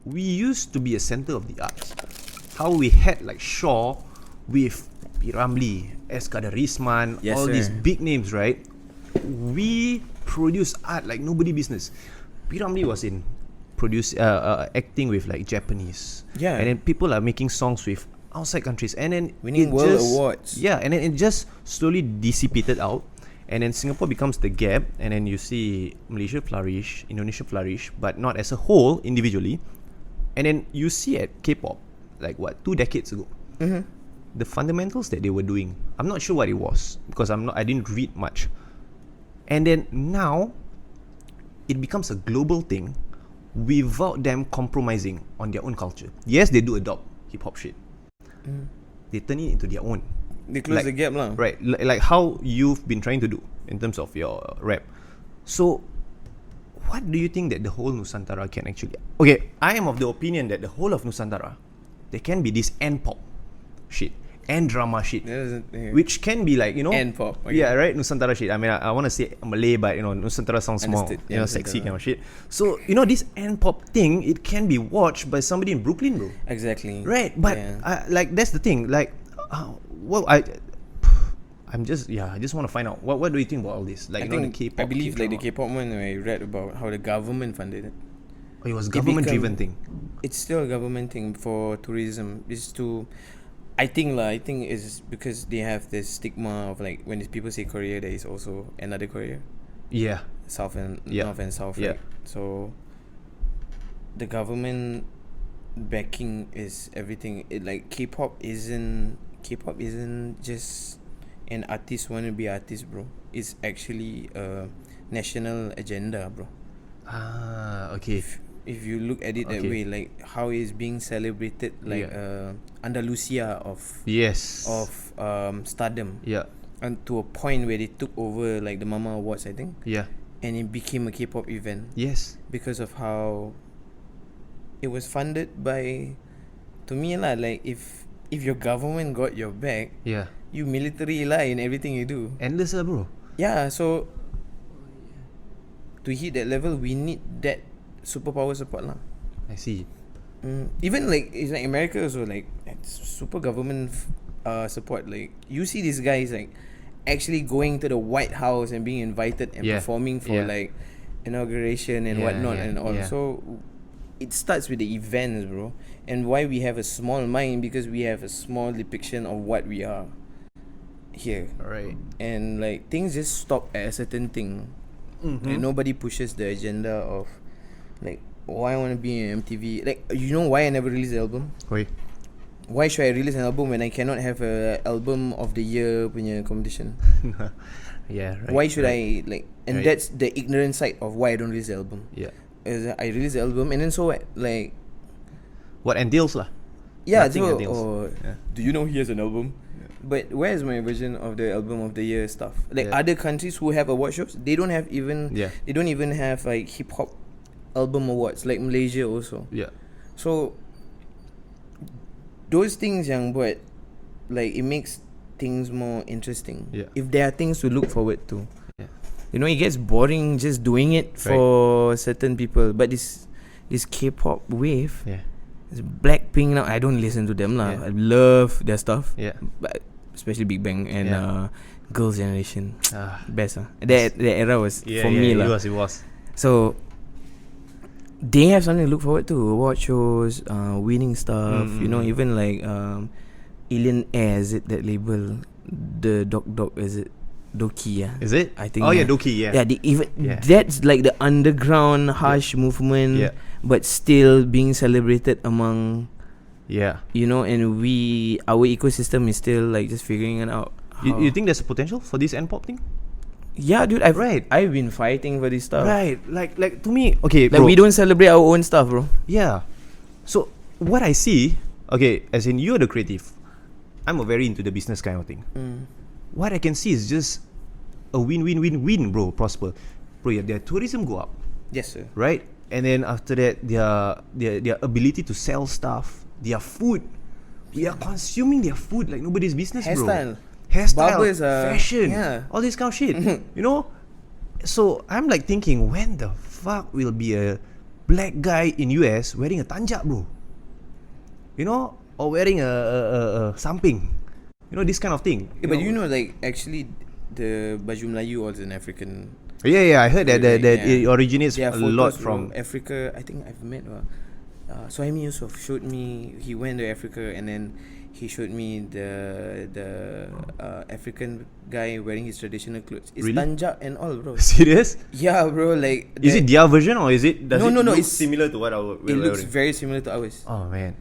we used to be a center of the arts. How we had like Shaw with P. Ramlee, S. Kadarisman, all these big names, right? We produce art like nobody business. P. Ramlee was in acting with like Japanese. Yeah. And then people are making songs with outside countries. And then winning world awards. Yeah, and then it just slowly dissipated out. And then Singapore becomes the gap. And then you see Malaysia flourish, Indonesia flourish, but not as a whole, individually. And then you see at K-pop, like 2 decades ago, the fundamentals that they were doing, I'm not sure what it was, because I didn't read much. And then now it becomes a global thing without them compromising on their own culture. Yes, they do adopt hip-hop shit. They turn it into their own. They close the gap lah. Right, like how you've been trying to do in terms of your rap. So what do you think that the whole Nusantara can actually... Okay, I am of the opinion that the whole of Nusantara, there can be this N-pop shit, N-drama shit, which can be like, you know... N-pop. Okay. Yeah, right? Nusantara shit. I mean, I want to say Malay, but, you know, Nusantara sounds more, you know, sexy kind of shit. So, you know, this N-pop thing, it can be watched by somebody in Brooklyn, bro. Exactly. Right, but, like, that's the thing. Like, I just want to find out what do you think about all this? Like, the K-pop. I believe like the K-pop one, I read about how the government funded it. Oh, it was government-driven thing. It's still a government thing for tourism. It's to, I think it's because they have this stigma of like when people say Korea, there is also another Korea. Yeah. North and south. Yeah. Right? So the government backing is everything. It like K-pop isn't just an artist wanna be artist, bro. It's actually a national agenda, bro. Okay. If you look at it that way, like how it's being celebrated, like Andalusia of stardom. Yeah. And to a point where they took over like the Mama Awards, I think. Yeah. And it became a K-pop event. Yes. Because of how it was funded by, to me lah, like if your government got your back, you military lah in everything you do. Endless lah, bro. Yeah, so to hit that level, we need that superpower support lah. I see. Even like it's like America also, like super government support. Like you see these guys like actually going to the White House and being invited and performing for like inauguration and whatnot and all. So it starts with the events, bro. And why we have a small mind, because we have a small depiction of what we are here. Right. And like things just stop at a certain thing. Like nobody pushes the agenda of like why I want to be in MTV. Like, you know why I never release the album? Why should I release an album when I cannot have a album of the year punya competition? Yeah, right. Why should I like? And that's the ignorant side of why I don't release the album. Yeah. Is I release the album and then so what? Like, what entails lah? Yeah. So, do you know he has an album? But where's my version of the album of the year stuff? Like other countries who have award shows, they don't have even they don't even have like hip hop album awards, like Malaysia also. Yeah. So those things yang buat like it makes things more interesting. Yeah. If there are things to look forward to. Yeah. You know, it gets boring just doing it for certain people. But this K-pop wave, it's Blackpink now. I don't listen to them lah. I love their stuff. Yeah. But especially Big Bang and Girls' Generation. Best that era was for me lah. It was. So they have something to look forward to. Award shows, winning stuff. You know, even like Alien Air, is it that label? The Dog, is it Doki? Is it? I think. Oh yeah, Doki. Yeah. Yeah, that's like the underground harsh movement. Yeah. But still being celebrated among. Yeah. You know, and our ecosystem is still like just figuring it out. You think there's a potential for this N-pop thing? Yeah, dude. I've been fighting for this stuff. Right. Like to me, okay. Like, bro, we don't celebrate our own stuff, bro. Yeah. So what I see, okay, as in you're the creative, I'm a very into the business kind of thing. What I can see is just a win-win-win-win, bro. Prosper, bro. Yeah, their tourism go up. Yes, sir. Right. And then after that, their ability to sell stuff, their food, we are consuming their food like nobody's business, bro. Hairstyle, barbers, fashion, all this kind of shit. You know, so I'm like thinking, when the fuck will be a black guy in US wearing a tanjak, bro. You know, or wearing a samping. You know, this kind of thing. But you know, like actually, the baju Melayu was an African. Yeah, I heard that it originates a lot from Africa. I think I've met Suhaimi Yusof showed me. He went to Africa and then he showed me the African guy wearing his traditional clothes. It's really? tanjak and all, bro. Serious? Yeah, bro. Like, is it their version or is it? Does it look it's similar to what our? It looks very similar to ours. Oh man,